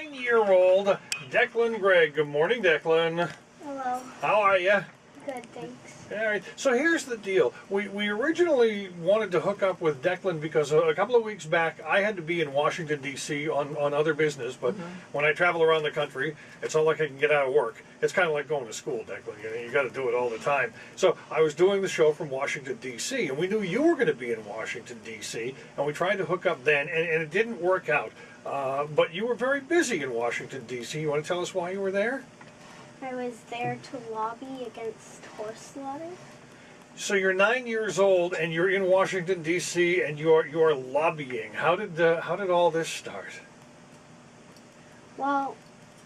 9-year-old Declan Gregg. Good morning, Declan. Hello. How are you? Good, thanks. All right. So here's the deal. We originally wanted to hook up with Declan because a couple of weeks back I had to be in Washington, D.C. on other business. But when I travel around the country, it's not like I can get out of work. It's kind of like going to school, Declan. You got to do it all the time. So I was doing the show from Washington, D.C. and we knew you were going to be in Washington, D.C. and we tried to hook up then, and it didn't work out. But you were very busy in Washington, D.C. You want to tell us why you were there? I was there to lobby against horse slaughter. So you're 9 years old and you're in Washington, D.C. and you're lobbying. How did all this start? Well,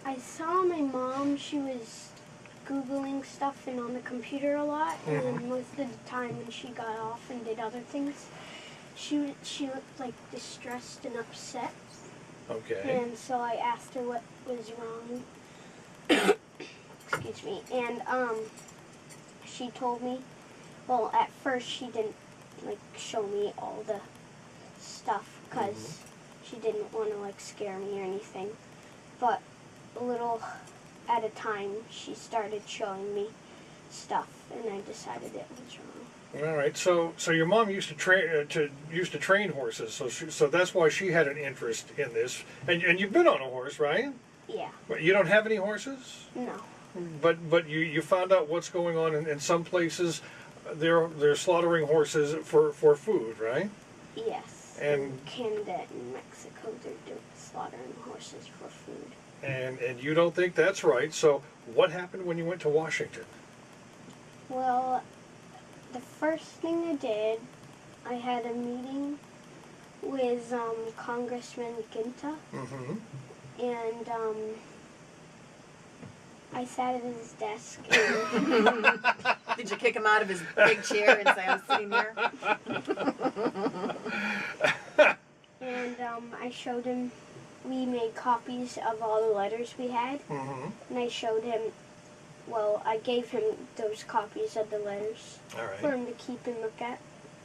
I saw my mom. She was Googling stuff and on the computer a lot, and then most of the time when she got off and did other things, she looked like distressed and upset. Okay. And so I asked her what was wrong. Excuse me. And she told me. Well, at first she didn't show me all the stuff because she didn't want to scare me or anything. But a little at a time, she started showing me stuff, and I decided it was wrong. All right. So your mom used to train horses. So that's why she had an interest in this. And you've been on a horse, right? Yeah. But you don't have any horses? No. But you found out what's going on in some places. They're slaughtering horses for food, right? Yes. And in Canada and Mexico, they're slaughtering horses for food. And you don't think that's right. So what happened when you went to Washington? Well, the first thing I did, I had a meeting with Congressman Ginta, and I sat at his desk. And did you kick him out of his big chair and say, I'm sitting here? And I showed him, we made copies of all the letters we had. And I showed him, well, I gave him those copies of the letters for him to keep and look at.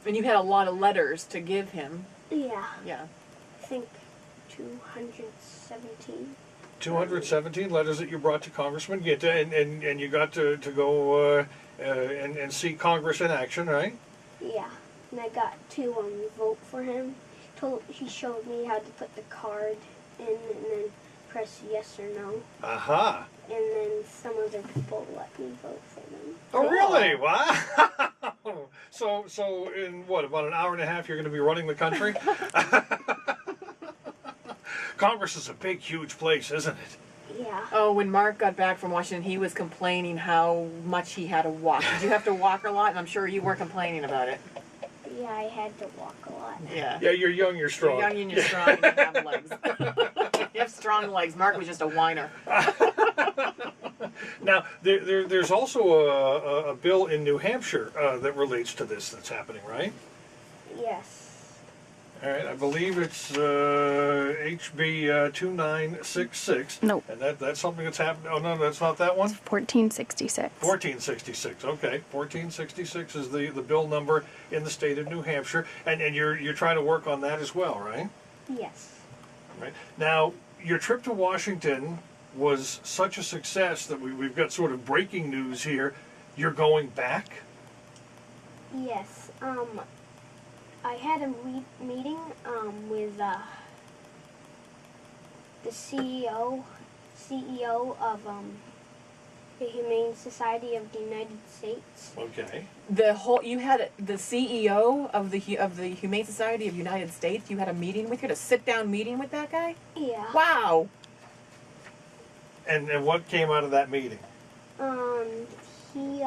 And you had a lot of letters to give him. Yeah. Yeah. I think 217. 217 letters that you brought to Congressman Ginta, and you got to go and see Congress in action, right? Yeah, and I got to vote for him. He showed me how to put the card in and then press yes or no. Aha. And then some other people let me vote for them. Oh, really? Wow. So in what, about an hour and a half, you're going to be running the country? Congress is a big, huge place, isn't it? Yeah. Oh, when Mark got back from Washington, he was complaining how much he had to walk. Did you have to walk a lot? And I'm sure you were complaining about it. Yeah, I had to walk a lot. Yeah. Yeah, you're young, you're strong. You're young and you're strong and you have legs. You have strong legs. Mark was just a whiner. Now, there's also a bill in New Hampshire that relates to this that's happening, right? Yes. All right, I believe it's HB 2966. No. And that's something that's happened. Oh, no, that's not that one? 1466. 1466, okay. 1466 is the bill number in the state of New Hampshire. And you're trying to work on that as well, right? Yes. Right. Now, your trip to Washington was such a success that we've got sort of breaking news here. You're going back? Yes. I had a meeting with the CEO of the Humane Society of the United States. Okay. You had the CEO of the Humane Society of the United States. You had a meeting with her, a sit-down meeting with that guy? Yeah. Wow. And what came out of that meeting? He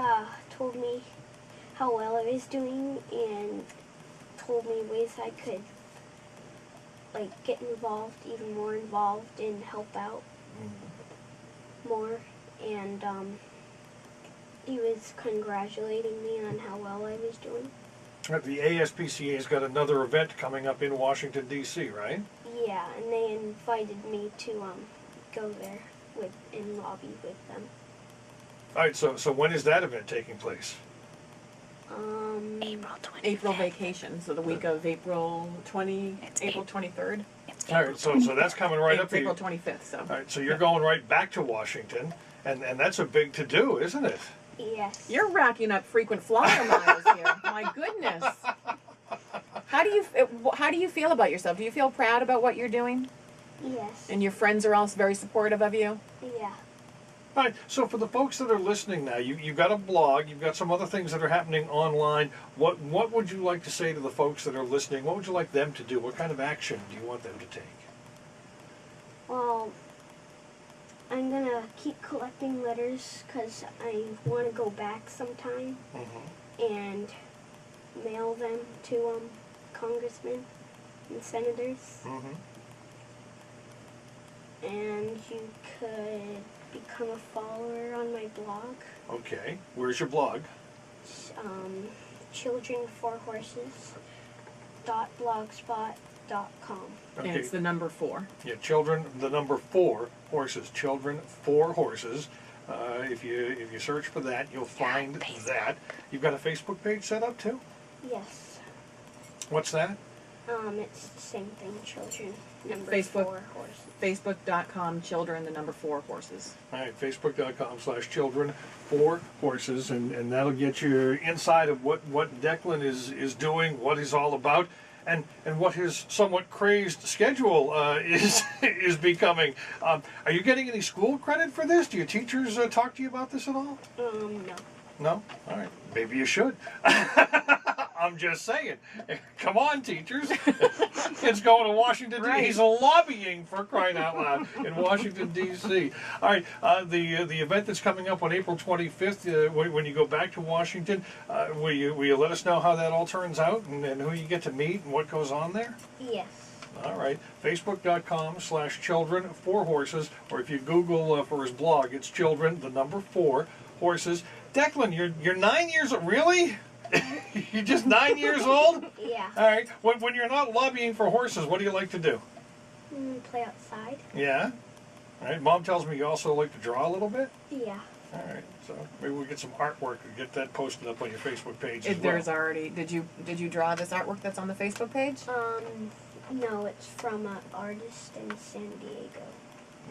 told me how well I was doing and told me ways I could get involved, even more involved, and help out more. And he was congratulating me on how well I was doing. The ASPCA's got another event coming up in Washington, D.C., right? Yeah, and they invited me to go there and lobby with them. All right, so when is that event taking place? April 20th. April vacation, so the week of April 20, It's April 23rd. It's All right, so that's coming right up It's here. April 25th, so. All right, so you're going right back to Washington, and that's a big to-do, isn't it? Yes. You're racking up frequent flyer miles here. My goodness. How do you feel about yourself? Do you feel proud about what you're doing? Yes. And your friends are also very supportive of you? Yeah. All right, so for the folks that are listening now, you've got a blog, you've got some other things that are happening online. What would you like to say to the folks that are listening? What would you like them to do? What kind of action do you want them to take? Well, I'm gonna keep collecting letters because I want to go back sometime and mail them to congressmen and senators. And you could become a follower on my blog. Okay, where's your blog? children4horses.blogspot.com. Okay. And it's the number 4. Yeah, children, the number 4 horses. Children 4 horses. If you search for that, you'll find that. You've got a Facebook page set up too? Yes. What's that? It's the same thing. Children number Facebook. 4 horses. Facebook.com, children, the number 4 horses. All right, Facebook.com/children4horses, and that'll get you inside of what Declan is doing, what he's all about, and what his somewhat crazed schedule is becoming. Are you getting any school credit for this? Do your teachers talk to you about this at all? No. No? All right, maybe you should. I'm just saying. Come on, teachers. It's going to Washington, D.C. Right. He's lobbying, for crying out loud, in Washington, D.C. All right, the event that's coming up on April 25th, when you go back to Washington, will you let us know how that all turns out and who you get to meet and what goes on there? Yes. All right, Facebook.com/children4horses, or if you Google for his blog, it's children, the number 4 horses. Declan, you're 9 years old, really? You're just 9 years old? Yeah. All right. When you're not lobbying for horses, what do you like to do? Play outside. Yeah. All right. Mom tells me you also like to draw a little bit. Yeah. All right. So maybe we'll get some artwork and get that posted up on your Facebook page as If well. there's already, did you draw this artwork that's on the Facebook page? No, it's from an artist in San Diego.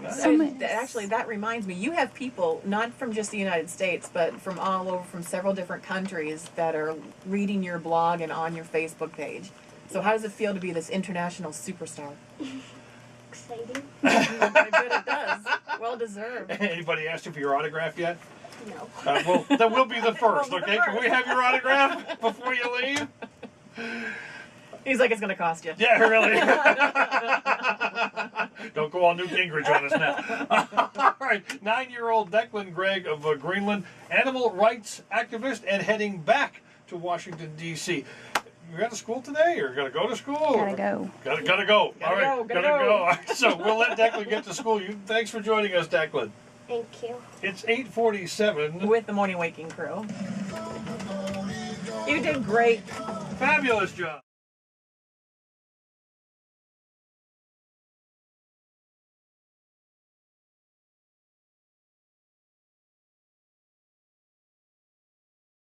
Nice. Actually, that reminds me, you have people, not from just the United States, but from all over, from several different countries that are reading your blog and on your Facebook page. So how does it feel to be this international superstar? Exciting. I bet it does. Well deserved. Anybody asked you for your autograph yet? No. Well, that will be the first, okay? Can we have your autograph before you leave? He's like, it's going to cost you. Yeah, really. Don't go all Newt Gingrich on us now. All right, 9-year-old Declan Gregg of Greenland, animal rights activist, and heading back to Washington, D.C. You got to school today, or going to go to school? Gotta go. Gotta go. Gotta All right, go, gotta gotta go. go. All right, so we'll let Declan get to school. Thanks for joining us, Declan. Thank you. It's 8:47. With the Morning Waking crew. You did great. Fabulous job.